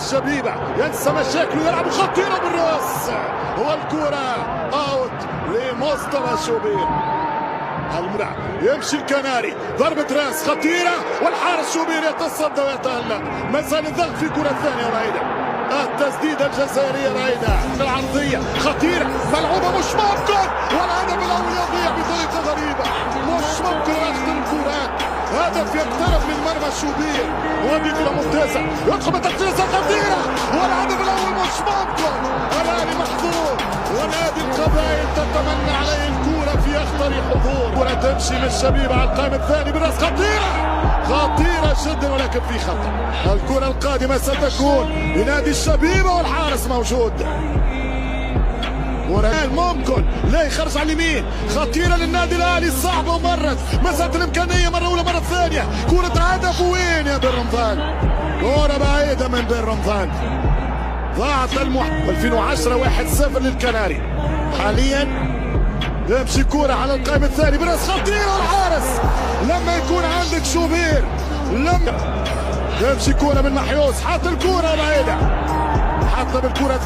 الشبيبة ينسى مشاكله يلعب خطيرة بالراس والكرة اوت لمصطفى شوبير. الملعب يمشي الكناري ضربة راس خطيرة والحارس شوبير يتصدى ويتألق. ما زال الضغط في كرة ثانية رائدة. التسديدة الجزائرية رائدة العرضية خطيرة ملعوبة مش ممكن والهدف الأول يضيع بطريقة غريبة. مش ممكن رأس الكرات. هدف يقترب من مرمى شوبير وهذه كرة ممتازة يدخل بتسديدة خطيرة والهدف الأول مش ممكن. الأهلي محظوظ ونادي القبائل تتمنى عليه الكرة في أخطر حضور. كرة تمشي من الشبيبة على القائم الثاني بالراس خطيرة جدا ولكن في خطأ. الكرة القادمة ستكون لنادي الشبيبة والحارس موجود. ممكن لا يخرج على اليمين خطيرة للنادي الأهلي صعبة ومرت مسألة الإمكانية مرة أولى مرة ثانية. كرة هدف وين يا بن رمضان؟ كرة بعيدة من بن رمضان ضاعت 2010 1-0 للكناري. حاليا يمشي كرة على القائم الثاني براس خطيرة الحارس لما يكون عندك شوبير لما يمشي كرة من محيوس حط الكرة بعيدة حط بالكرة